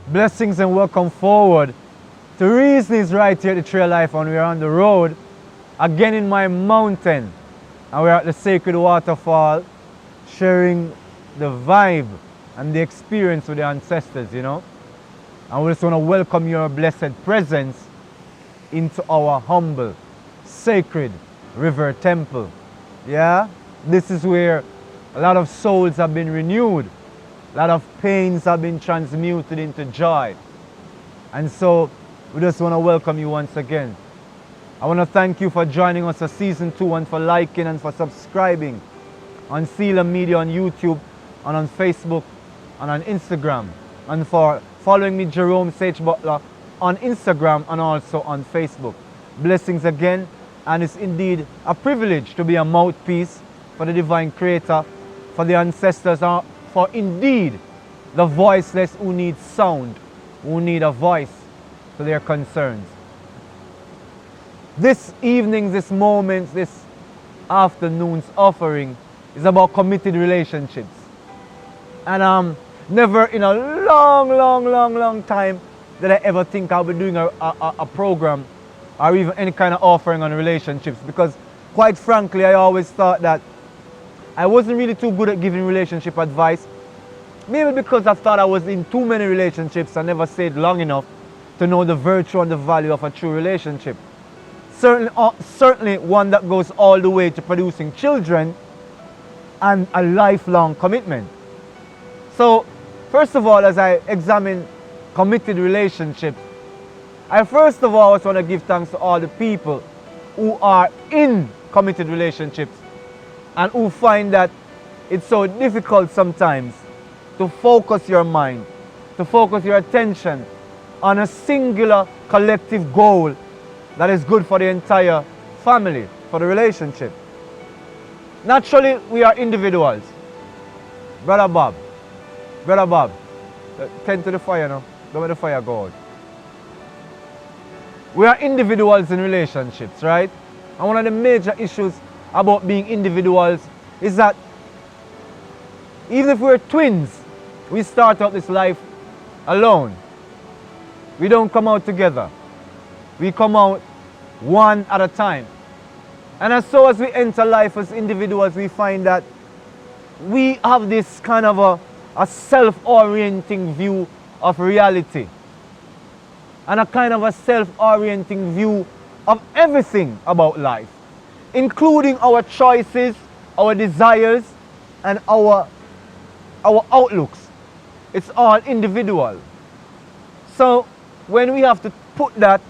Blessings and welcome forward to Reason is right here at the Tree of Life, and we're on the road again in my mountain, and we're at the sacred waterfall sharing the vibe and the experience with the ancestors, and we just want to welcome your blessed presence into our humble, sacred river temple. Yeah, this is where a lot of souls have been renewed. A lot of pains have been transmuted into joy. And so we just want to welcome you once again. I want to thank you for joining us for Season 2 and for liking and for subscribing on Sealer Media on YouTube and on Facebook and on Instagram, and for following me, Jerome Sage Butler, on Instagram and also on Facebook. Blessings again, and it's indeed a privilege to be a mouthpiece for the Divine Creator, for the ancestors, for indeed the voiceless who need sound, who need a voice to their concerns. This evening, this moment, this afternoon's offering is about committed relationships. And never in a long time did I ever think I'll be doing a program or even any kind of offering on relationships, because quite frankly I always thought that I wasn't really too good at giving relationship advice. Maybe because I thought I was in too many relationships and never stayed long enough to know the virtue and the value of a true relationship. Certainly one that goes all the way to producing children and a lifelong commitment. So, first of all, as I examine committed relationships, I first of all want to give thanks to all the people who are in committed relationships and who find that it's so difficult sometimes to focus your mind, to focus your attention on a singular collective goal that is good for the entire family, for the relationship. Naturally, we are individuals. Brother Bob, tend to the fire now. Don't let the fire go out. We are individuals in relationships, right? And one of the major issues about being individuals is that even if we're twins, we start out this life alone. We don't come out together. We come out one at a time. And as we enter life as individuals, we find that we have this kind of a self-orienting view of reality, and a kind of a self-orienting view of everything about life, including our choices, our desires, and our outlooks. It's all individual. So when we have to put that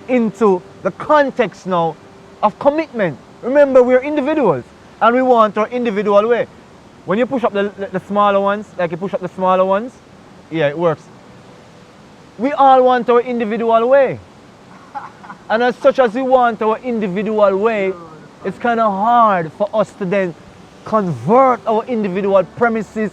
into the context now of commitment, remember we're individuals and we want our individual way. When you push up the smaller ones, like you push up the smaller ones, yeah, it works. We all want our individual way. And as such as we want our individual way, it's kind of hard for us to then convert our individual premises,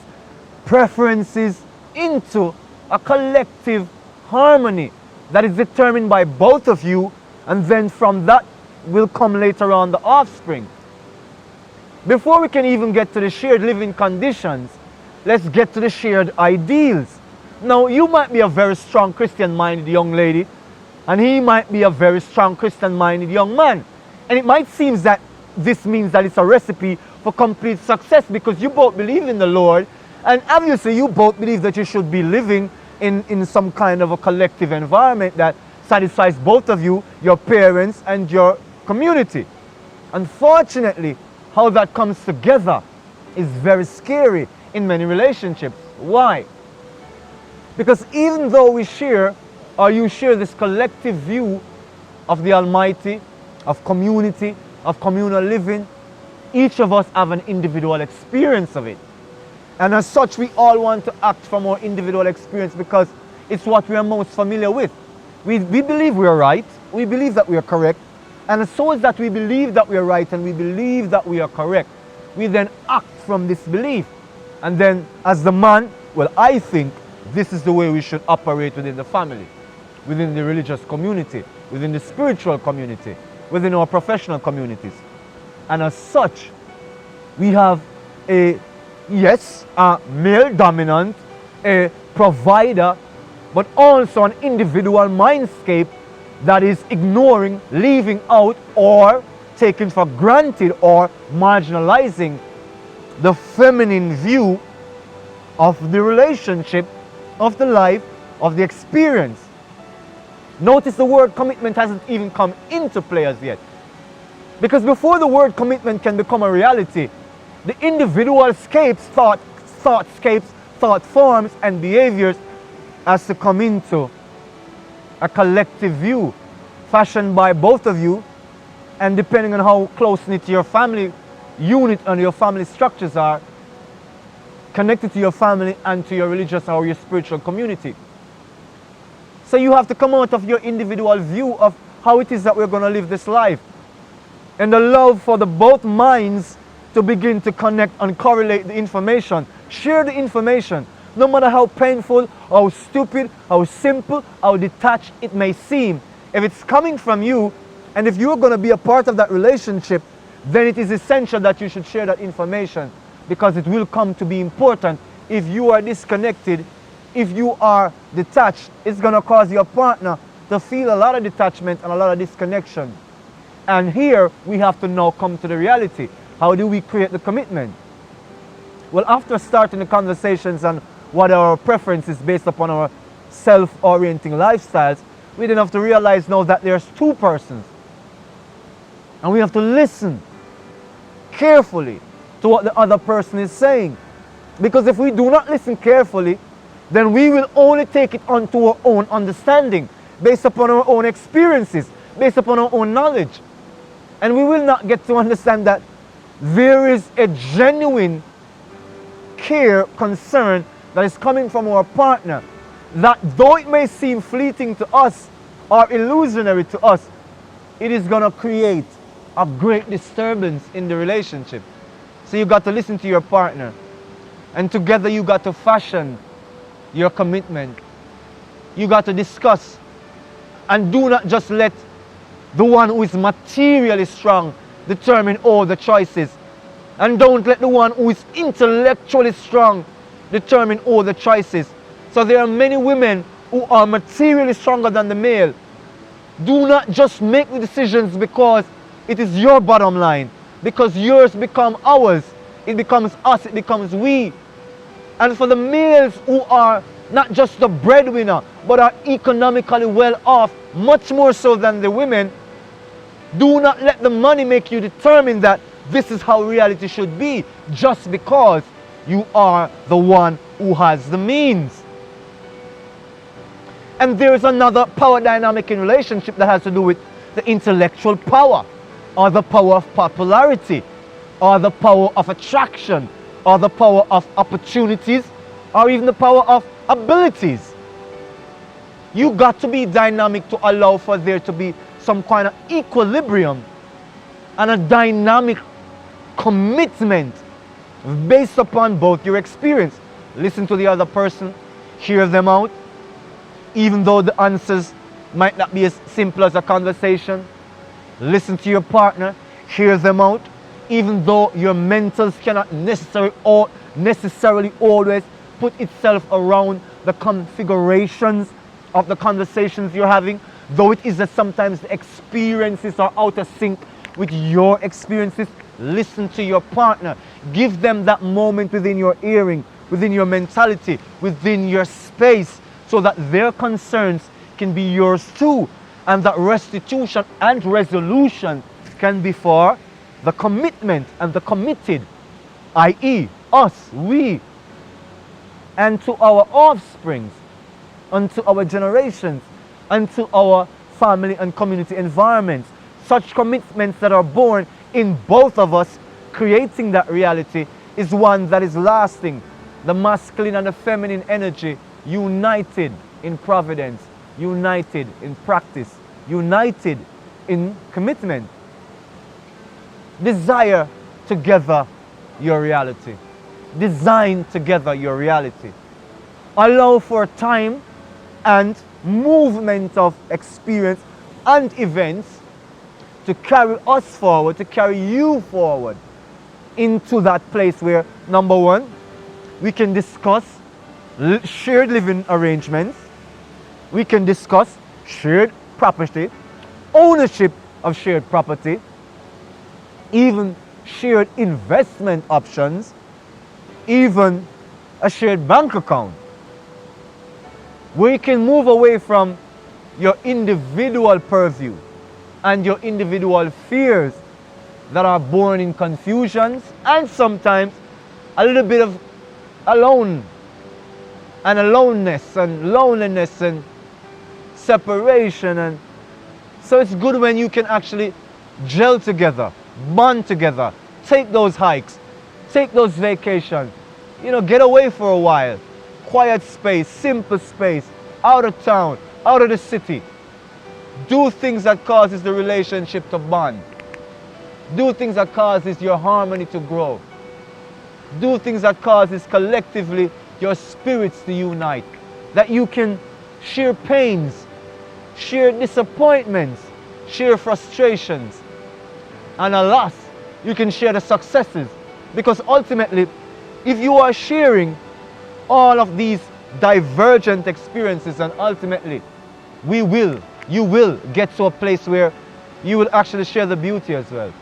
preferences into a collective harmony that is determined by both of you, and then from that will come later on the offspring. Before we can even get to the shared living conditions, let's get to the shared ideals. Now, you might be a very strong Christian-minded young lady, and he might be a very strong Christian-minded young man. And it might seem that this means that it's a recipe for complete success, because you both believe in the Lord, and obviously you both believe that you should be living in some kind of a collective environment that satisfies both of you, your parents, and your community. Unfortunately, how that comes together is very scary in many relationships. Why? Because even though we share, or you share, this collective view of the Almighty, of community, of communal living, each of us have an individual experience of it. And as such, we all want to act from our individual experience because it's what we are most familiar with. We believe we are right, we believe that we are correct, and so is that we believe that we are right and we believe that we are correct. We then act from this belief. And then as the man, well, I think this is the way we should operate within the family, within the religious community, within the spiritual community, within our professional communities. And as such, we have a male dominant, a provider, but also an individual mindscape that is ignoring, leaving out, or taking for granted or marginalizing the feminine view of the relationship, of the life, of the experience. Notice the word commitment hasn't even come into play as yet. Because before the word commitment can become a reality, the individual scapes, thought forms and behaviors has to come into a collective view fashioned by both of you, and depending on how close-knit your family unit and your family structures are, connected to your family and to your religious or your spiritual community. So you have to come out of your individual view of how it is that we're going to live this life, and allow for the both minds to begin to connect and correlate the information. Share the information, no matter how painful, how stupid, how simple, how detached it may seem. If it's coming from you, and if you're going to be a part of that relationship, then it is essential that you should share that information, because it will come to be important. If you are disconnected, if you are detached, it's going to cause your partner to feel a lot of detachment and a lot of disconnection. And here we have to now come to the reality. How do we create the commitment? Well, after starting the conversations on what our preferences based upon our self-orienting lifestyles, we then have to realize now that there's two persons. And we have to listen carefully to what the other person is saying. Because if we do not listen carefully, then we will only take it onto our own understanding, based upon our own experiences, based upon our own knowledge. And we will not get to understand that there is a genuine care, concern that is coming from our partner, that though it may seem fleeting to us or illusionary to us, it is going to create a great disturbance in the relationship. So you got to listen to your partner, and together you got to fashion your commitment. You got to discuss, and do not just let the one who is materially strong determine all the choices, and don't let the one who is intellectually strong determine all the choices. So there are many women who are materially stronger than the male. Do not just make the decisions because it is your bottom line, because yours become ours, it becomes us, it becomes we. And for the males who are not just the breadwinner, but are economically well off, much more so than the women, do not let the money make you determine that this is how reality should be, just because you are the one who has the means. And there is another power dynamic in relationship that has to do with the intellectual power, or the power of popularity, or the power of attraction, or the power of opportunities, or even the power of abilities. You got to be dynamic to allow for there to be some kind of equilibrium and a dynamic commitment based upon both your experience. Listen to the other person, hear them out, even though the answers might not be as simple as a conversation. Listen to your partner, hear them out, even though your mentals cannot necessarily always put itself around the configurations of the conversations you're having, though it is that sometimes the experiences are out of sync with your experiences. Listen to your partner. Give them that moment within your hearing, within your mentality, within your space, so that their concerns can be yours too, and that restitution and resolution can be for the commitment and the committed, i.e. us, we, and to our offsprings, and to our generations, and to our family and community environments. Such commitments that are born in both of us, creating that reality, is one that is lasting. The masculine and the feminine energy united in providence, united in practice, united in commitment. Desire together your reality. Design together your reality. Allow for time and movement of experience and events to carry us forward, to carry you forward into that place where, number one, we can discuss shared living arrangements, We can discuss shared property, ownership of shared property, even shared investment options, even a shared bank account, where you can move away from your individual purview and your individual fears that are born in confusions and sometimes a little bit of aloneness and loneliness and separation. And so it's good when you can actually gel together, bond together, take those hikes, take those vacations, get away for a while, quiet space, simple space, out of town, out of the city. Do things that causes the relationship to bond. Do things that causes your harmony to grow. Do things that causes collectively your spirits to unite. That you can share pains, share disappointments, share frustrations. And alas, you can share the successes. Because ultimately, if you are sharing all of these divergent experiences, and ultimately you will get to a place where you will actually share the beauty as well.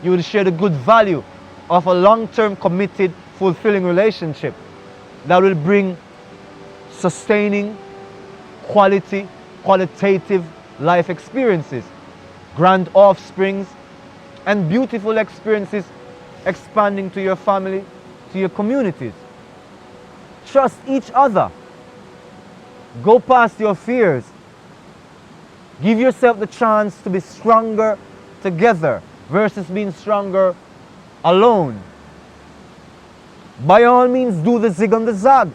You will share the good value of a long-term, committed, fulfilling relationship that will bring sustaining, qualitative life experiences, grand offsprings, and beautiful experiences expanding to your family, to your communities. Trust each other. Go past your fears. Give yourself the chance to be stronger together versus being stronger alone. By all means, do the zig and the zag.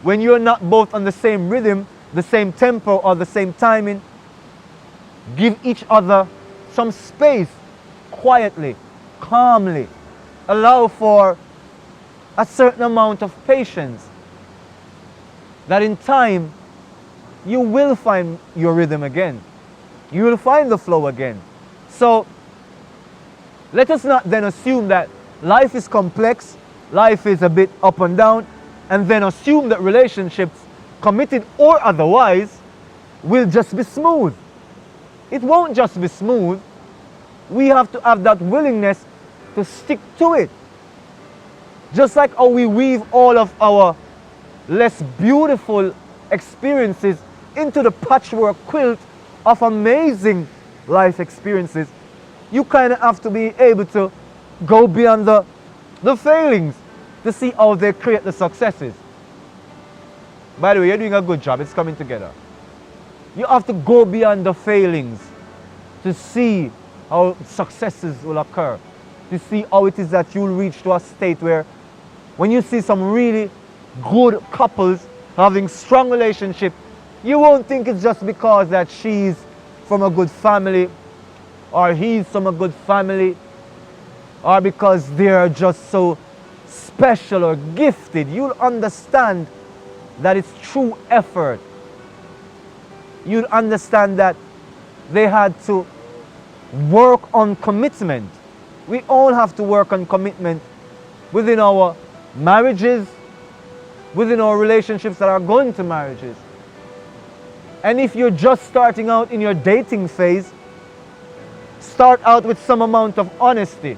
When you're not both on the same rhythm, the same tempo, or the same timing, give each other some space, quietly, calmly. Allow for a certain amount of patience, that in time you will find your rhythm again. You will find the flow again. So let us not then assume that life is complex, life is a bit up and down, and then assume that relationships, committed or otherwise, will just be smooth. It won't just be smooth. We have to have that willingness to stick to it. Just like how we weave all of our less beautiful experiences into the patchwork quilt of amazing life experiences, you kind of have to be able to go beyond the failings to see how they create the successes. By the way, you're doing a good job. It's coming together. You have to go beyond the failings to see how successes will occur, to see how it is that you'll reach to a state where when you see some really good couples having strong relationship, you won't think it's just because that she's from a good family or he's from a good family or because they're just so special or gifted. You'll understand that it's true effort. You'll understand that they had to work on commitment. We all have to work on commitment within our marriages, within our relationships that are going to marriages. And if you're just starting out in your dating phase, start out with some amount of honesty.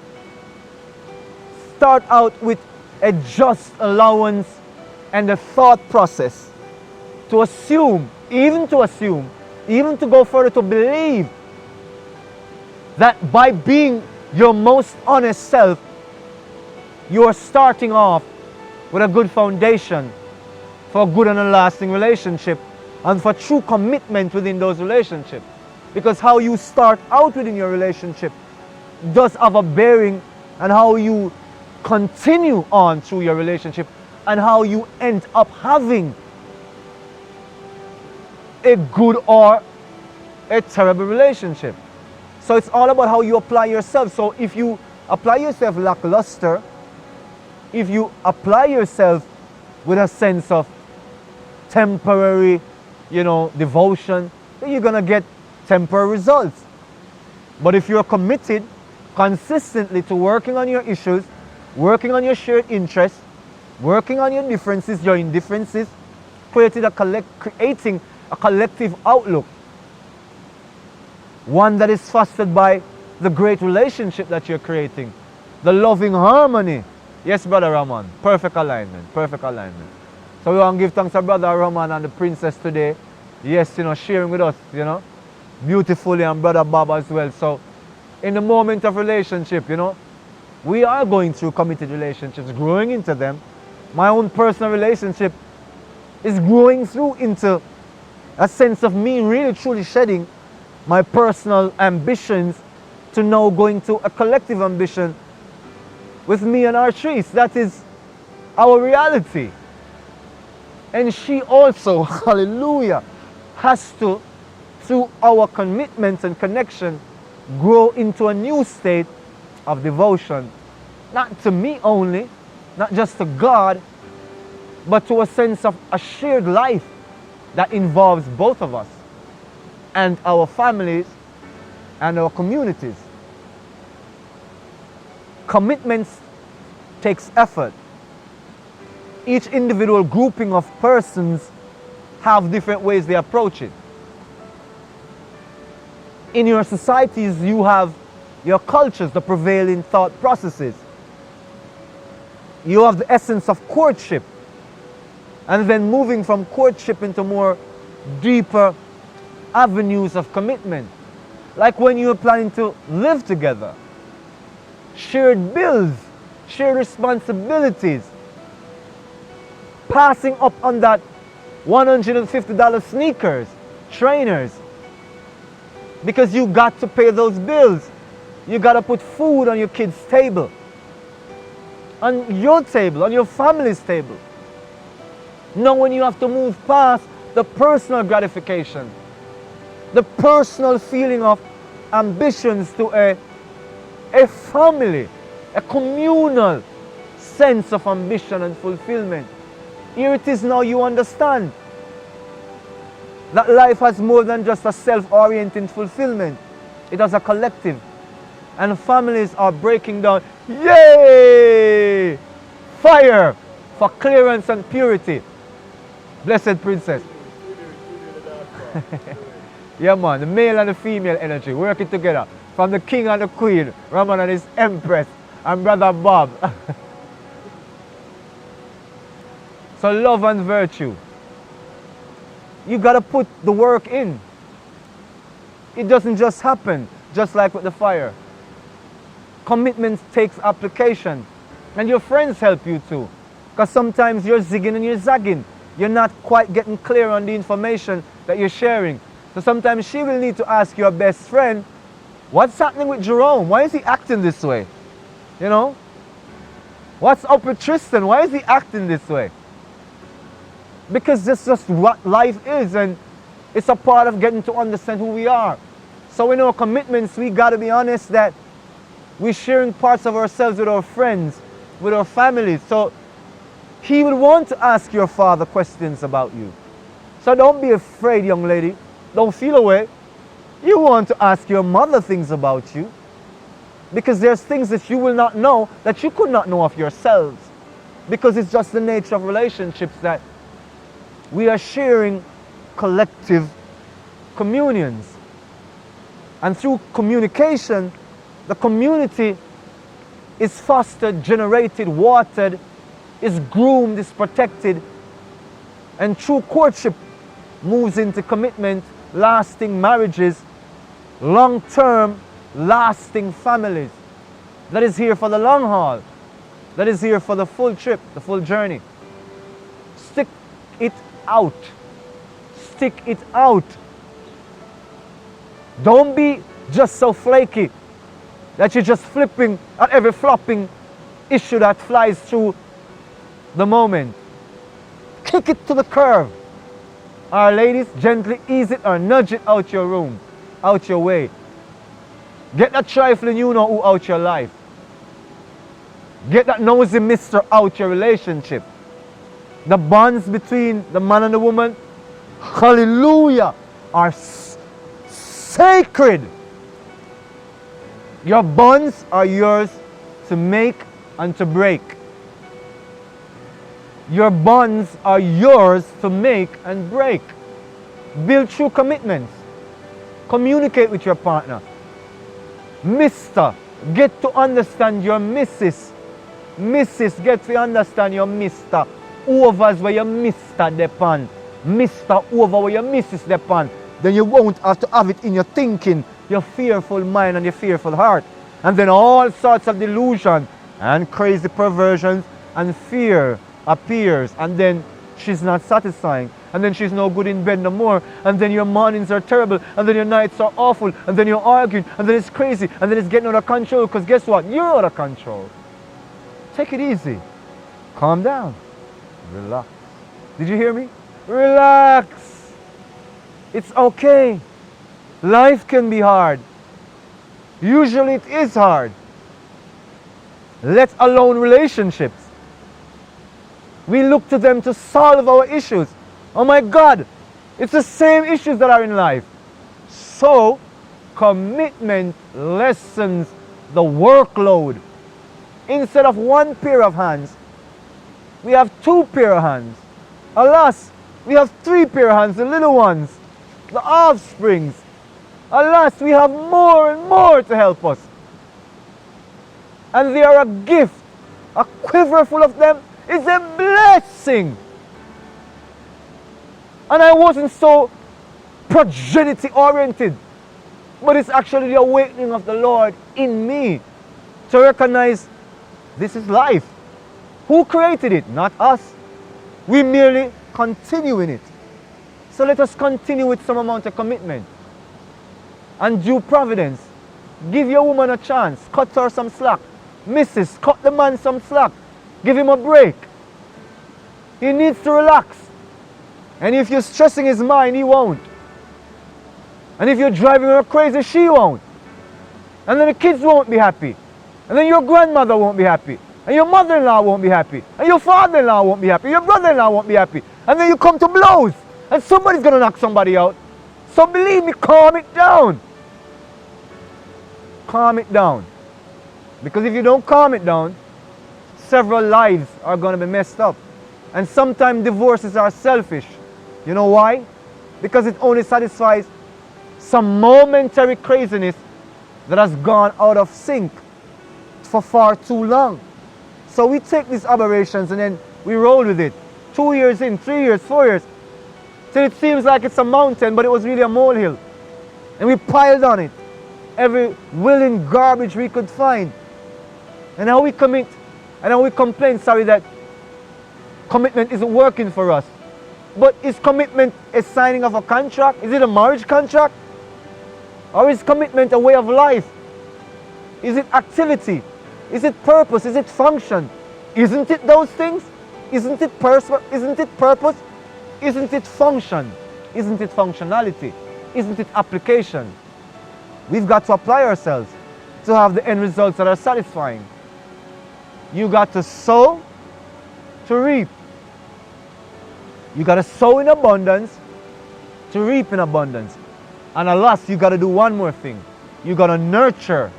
Start out with a just allowance and a thought process to assume, even to go further to believe that by being your most honest self, you are starting off with a good foundation for a good and a lasting relationship and for true commitment within those relationships. Because how you start out within your relationship does have a bearing on how you continue on through your relationship and how you end up having a good or a terrible relationship. So it's all about how you apply yourself. So if you apply yourself lackluster, if you apply yourself with a sense of temporary, devotion, then you're going to get temporary results. But if you're committed consistently to working on your issues, working on your shared interests, working on your differences, your indifferences, creating a collective outlook. One that is fostered by the great relationship that you're creating. The loving harmony. Yes, Brother Roman. Perfect alignment. Perfect alignment. So we want to give thanks to Brother Roman and the princess today. Yes, sharing with us, beautifully, and Brother Bob as well. So in the moment of relationship, we are going through committed relationships, growing into them. My own personal relationship is growing through into a sense of me really truly shedding my personal ambitions to now going to a collective ambition with me and Artrice. That is our reality. And she also, hallelujah, has to, through our commitment and connection, grow into a new state of devotion. Not to me only, not just to God, but to a sense of a shared life that involves both of us and our families and our communities. Commitments takes effort. Each individual grouping of persons have different ways they approach it. In your societies, you have your cultures, the prevailing thought processes. You have the essence of courtship, and then moving from courtship into more deeper avenues of commitment. Like when you're planning to live together, shared bills, shared responsibilities, passing up on that $150 sneakers, trainers, because you got to pay those bills. You got to put food on your kids' table, on your table, on your family's table. Now when you have to move past the personal gratification, the personal feeling of ambitions to a family, a communal sense of ambition and fulfillment. Here it is now you understand that life has more than just a self-oriented fulfillment. It has a collective. And families are breaking down. Yay! Fire for clearance and purity. Blessed princess. Yeah, man, the male and the female energy working together. From the king and the queen, Roman and his empress, and Brother Bob. So love and virtue. You gotta put the work in. It doesn't just happen, just like with the fire. Commitment takes application. And your friends help you too. Because sometimes you're zigging and you're zagging. You're not quite getting clear on the information that you're sharing. So sometimes she will need to ask your best friend, what's happening with Jerome? Why is he acting this way? What's up with Tristan? Why is he acting this way? Because this is just what life is, and it's a part of getting to understand who we are. So in our commitments, we got to be honest that we're sharing parts of ourselves with our friends, with our families. So he would want to ask your father questions about you. So don't be afraid, young lady. Don't feel away. You want to ask your mother things about you, because there's things that you will not know that you could not know of yourselves, because it's just the nature of relationships that we are sharing collective communions. And through communication, the community is fostered, generated, watered, is groomed, is protected. And true courtship moves into commitment, lasting marriages, long-term, lasting families. That is here for the long haul. That is here for the full trip, the full journey. Stick it out. Stick it out. Don't be just so flaky that you're just flipping at every flopping issue that flies through the moment. Kick it to the curb. Our ladies, gently ease it or nudge it out your room, out your way. Get that trifling you know who out your life. Get that nosy mister out your relationship. The bonds between the man and the woman, hallelujah, are sacred. Your bonds are yours to make and to break. Your bonds are yours to make and break. Build true commitments. Communicate with your partner. Mr. Get to understand your Mrs. Mrs. Get to understand your Mr. Overs where your Mr. depend. Mr. Over where your Mrs. depend. Then you won't have to have it in your thinking, your fearful mind and your fearful heart. And then all sorts of delusion and crazy perversions and fear appears. And then she's not satisfying. And then she's no good in bed no more. And then your mornings are terrible. And then your nights are awful. And then you're arguing. And then it's crazy. And then it's getting out of control. Because guess what? You're out of control. Take it easy. Calm down. Relax. Did you hear me? Relax. It's okay. Life can be hard. Usually it is hard. Let alone relationships. We look to them to solve our issues. Oh my God, it's the same issues that are in life. So, commitment lessens the workload. Instead of one pair of hands, we have two pair of hands. Alas, we have three pair of hands, the little ones, the offsprings. Alas, we have more and more to help us. And they are a gift. A quiver full of them is a blessing. And I wasn't so progeny oriented, but it's actually the awakening of the Lord in me to recognize this is life. Who created it? Not us. We merely continue in it. So let us continue with some amount of commitment and due providence. Give your woman a chance. Cut her some slack. Mrs., cut the man some slack. Give him a break. He needs to relax. And if you're stressing his mind, he won't. And if you're driving her crazy, she won't. And then the kids won't be happy. And then your grandmother won't be happy. And your mother-in-law won't be happy. And your father-in-law won't be happy. Your brother-in-law won't be happy. And then you come to blows. And somebody's going to knock somebody out. So believe me, calm it down. Calm it down. Because if you don't calm it down, several lives are going to be messed up. And sometimes divorces are selfish. You know why? Because it only satisfies some momentary craziness that has gone out of sync for far too long. So we take these aberrations and then we roll with it. 2 years in, 3 years, 4 years. Till it seems like it's a mountain, but it was really a molehill. And we piled on it every willing garbage we could find. And now we commit, and now we complain, that commitment isn't working for us. But is commitment a signing of a contract? Is it a marriage contract? Or is commitment a way of life? Is it activity? Is it purpose? Is it function? Isn't it those things? Isn't it purpose? Isn't it purpose? Isn't it function? Isn't it functionality? Isn't it application? We've got to apply ourselves to have the end results that are satisfying. You got to sow to reap. You got to sow in abundance to reap in abundance. And alas, you got to do one more thing. You got to nurture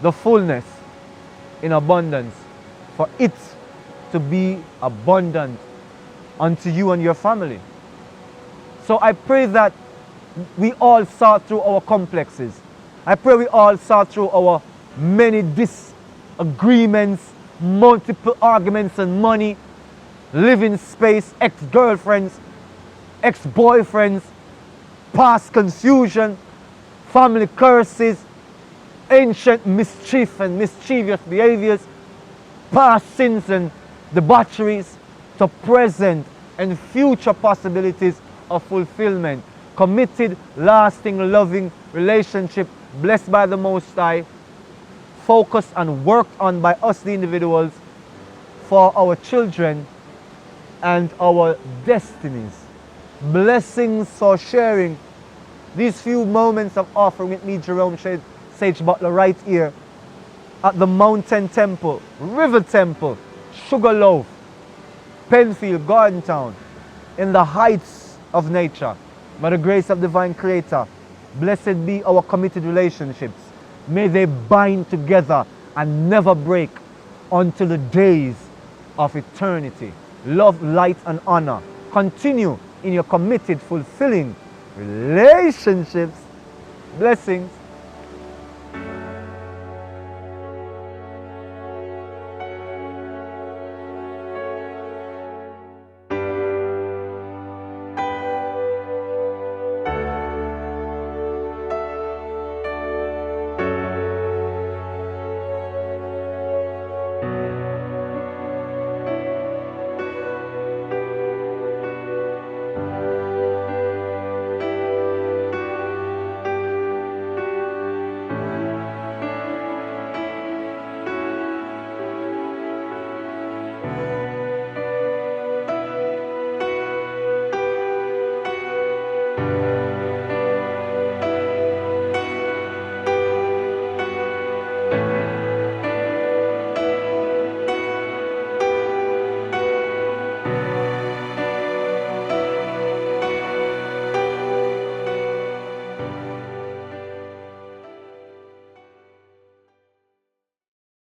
the fullness in abundance for it to be abundant unto you and your family. So I pray that we all saw through our complexes. I pray we all saw through our many disagreements, multiple arguments and money, living space, ex-girlfriends, ex-boyfriends, past confusion, family curses, ancient mischief and mischievous behaviors, past sins and debaucheries, to present and future possibilities of fulfillment. Committed, lasting, loving relationship, blessed by the Most High, focused and worked on by us the individuals for our children and our destinies. Blessings for sharing these few moments of offering with me, Jerome Sage Butler, right here at the Mountain Temple, River Temple, Sugarloaf, Penfield, Garden Town, in the heights of nature. By the grace of divine Creator, blessed be our committed relationships. May they bind together and never break until the days of eternity. Love, light, and honor. Continue in your committed, fulfilling relationships. Blessings.